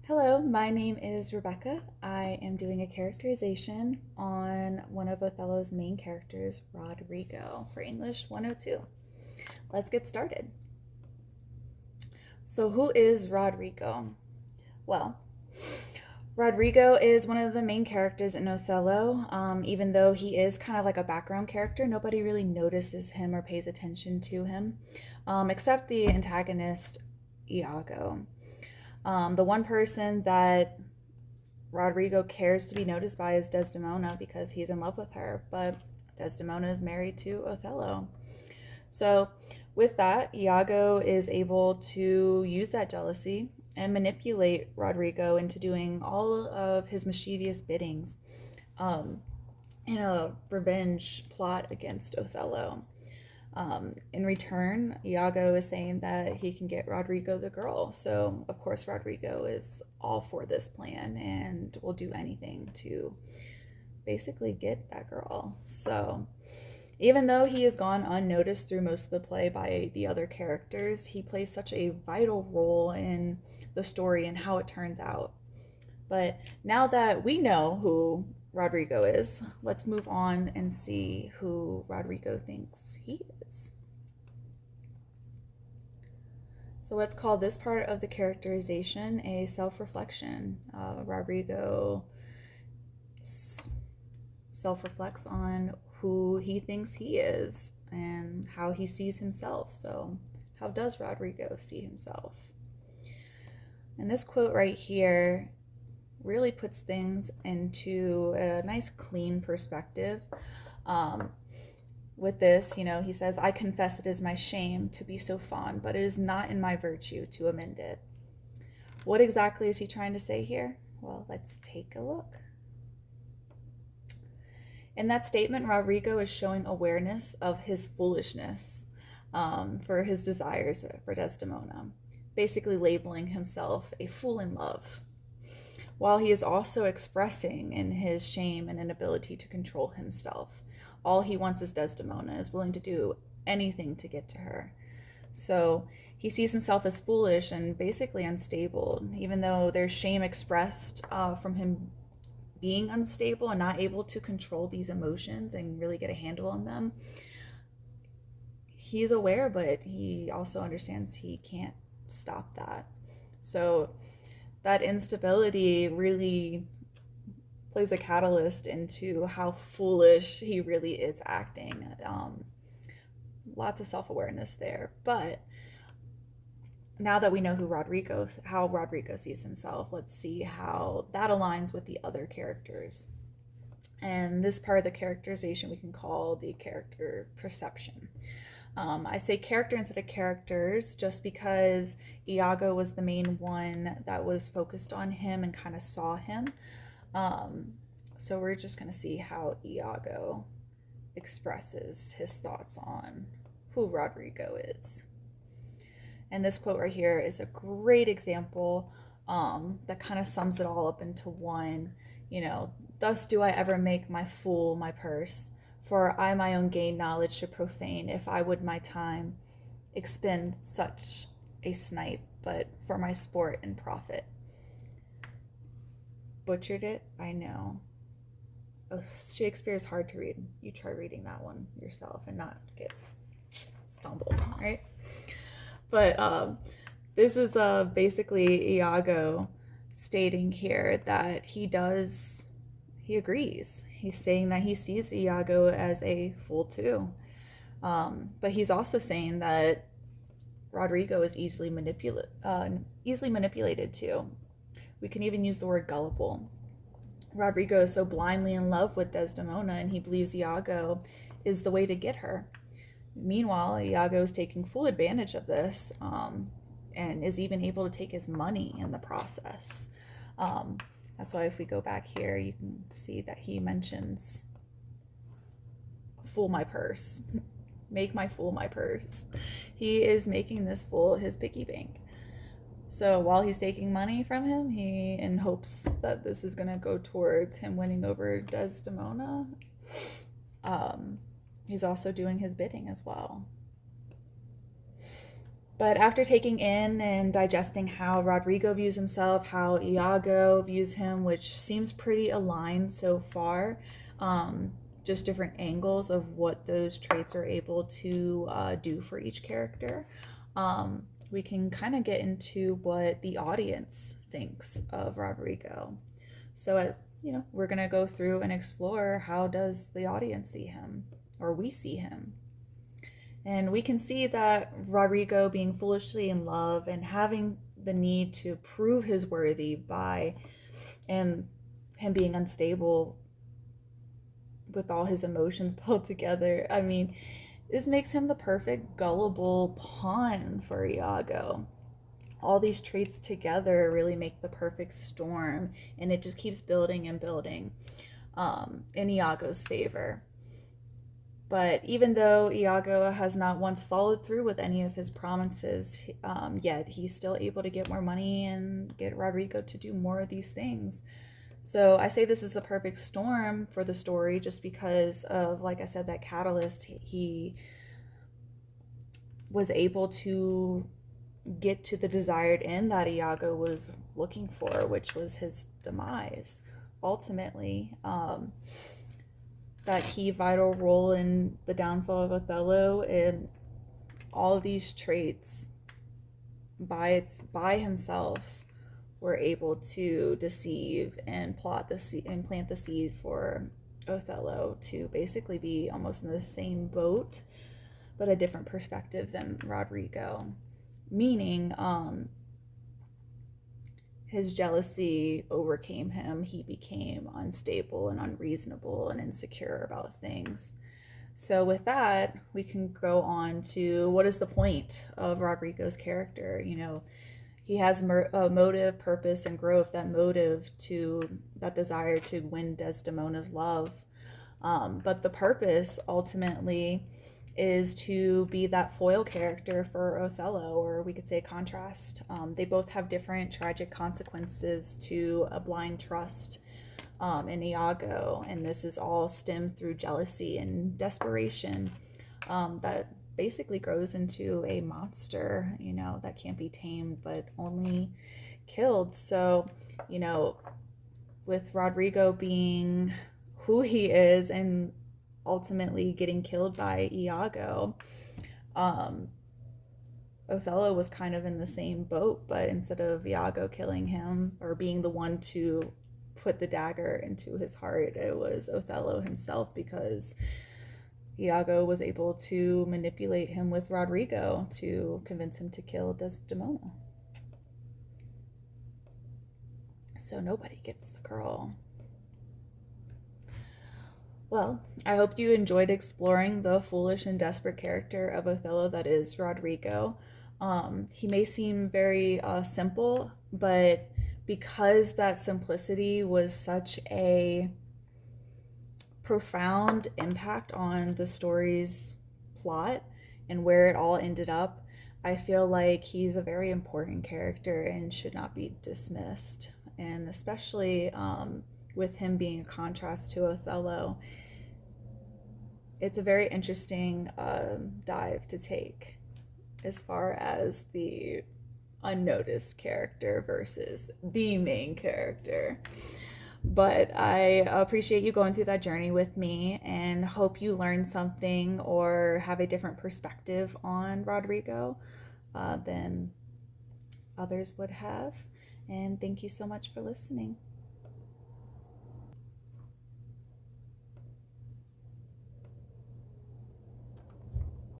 Hello, my name is Rebecca. I am doing a characterization on one of Othello's main characters, Roderigo, for English 102. Let's get started. So, who is Roderigo? Well, Roderigo is one of the main characters in Othello. Even though he is kind of like a background character, nobody really notices him or pays attention to him, except the antagonist, Iago. The one person that Roderigo cares to be noticed by is Desdemona because he's in love with her, but Desdemona is married to Othello. So, with that, Iago is able to use that jealousy and manipulate Roderigo into doing all of his mischievous biddings um, in a revenge plot against Othello. In return, Iago is saying that he can get Roderigo the girl. So, of course, Roderigo is all for this plan and will do anything to basically get that girl. So, even though he has gone unnoticed through most of the play by the other characters, he plays such a vital role in the story and how it turns out. But now that we know who Roderigo is, let's move on and see who Roderigo thinks he is. So let's call this part of the characterization a self-reflection. Roderigo self-reflects on who he thinks he is and how he sees himself. So how does Roderigo see himself? And this quote right here really puts things into a nice clean perspective. With this, he says, I confess it is my shame to be so fond, but it is not in my virtue to amend it. What exactly is he trying to say here? Well, let's take a look. In that statement, Roderigo is showing awareness of his foolishness for his desires for Desdemona, basically labeling himself a fool in love, while he is also expressing in his shame and inability to control himself. All he wants is Desdemona, is willing to do anything to get to her. So he sees himself as foolish and basically unstable, even though there's shame expressed from him being unstable and not able to control these emotions and really get a handle on them. He's aware, but he also understands he can't stop that. So that instability really plays a catalyst into how foolish he really is acting. Lots of self-awareness there. But now that we know how Roderigo sees himself, let's see how that aligns with the other characters. And this part of the characterization we can call the character perception. I say character instead of characters just because Iago was the main one that was focused on him and kind of saw him. So we're just going to see how Iago expresses his thoughts on who Roderigo is. And this quote right here is a great example that kind of sums it all up into one. Thus do I ever make my fool my purse, for I my own gain knowledge should profane, if I would my time expend such a snipe, but for my sport and profit. Butchered it, I know. Oh, Shakespeare is hard to read. You try reading that one yourself and not get stumbled, right? But this is basically Iago stating here that he agrees. He's saying that he sees Iago as a fool too. But he's also saying that Roderigo is easily manipulated too. We can even use the word gullible. Roderigo is so blindly in love with Desdemona and he believes Iago is the way to get her. Meanwhile, Iago is taking full advantage of this and is even able to take his money in the process. That's why if we go back here, you can see that he mentions fool my purse. Make my fool my purse. He is making this fool his piggy bank. So while he's taking money from him, he in hopes that this is going to go towards him winning over Desdemona. He's also doing his bidding as well. But after taking in and digesting how Rodrigo views himself, how Iago views him, which seems pretty aligned so far, just different angles of what those traits are able to do for each character, we can kind of get into what the audience thinks of Rodrigo. So, we're going to go through and explore how does the audience see him, or we see him. And we can see that Rodrigo being foolishly in love and having the need to prove his worthy by and him being unstable with all his emotions pulled together. I mean, this makes him the perfect gullible pawn for Iago. All these traits together really make the perfect storm, and it just keeps building and building in Iago's favor. But even though Iago has not once followed through with any of his promises, yet he's still able to get more money and get Rodrigo to do more of these things. So I say this is a perfect storm for the story just because of, like I said, that catalyst. He was able to get to the desired end that Iago was looking for, which was his demise. Ultimately, that key vital role in the downfall of Othello, and all of these traits by himself were able to deceive and plant the seed for Othello to basically be almost in the same boat but a different perspective than Rodrigo, meaning his jealousy overcame him. He became unstable and unreasonable and insecure about things. So with that, we can go on to what is the point of Rodrigo's character. He has a motive, purpose, and growth. That desire to win Desdemona's love. But the purpose ultimately is to be that foil character for Othello, or we could say contrast. They both have different tragic consequences to a blind trust in Iago, and this is all stemmed through jealousy and desperation that basically grows into a monster, that can't be tamed but only killed. So, with Rodrigo being who he is and ultimately getting killed by Iago, Othello was kind of in the same boat, but instead of Iago killing him or being the one to put the dagger into his heart, it was Othello himself, because Iago was able to manipulate him with Rodrigo to convince him to kill Desdemona. So nobody gets the girl. Well, I hope you enjoyed exploring the foolish and desperate character of Othello that is Rodrigo. He may seem very simple, but because that simplicity was such a profound impact on the story's plot and where it all ended up, I feel like he's a very important character and should not be dismissed. And especially with him being a contrast to Othello, it's a very interesting dive to take as far as the unnoticed character versus the main character. But I appreciate you going through that journey with me and hope you learned something or have a different perspective on Rodrigo than others would have. And thank you so much for listening.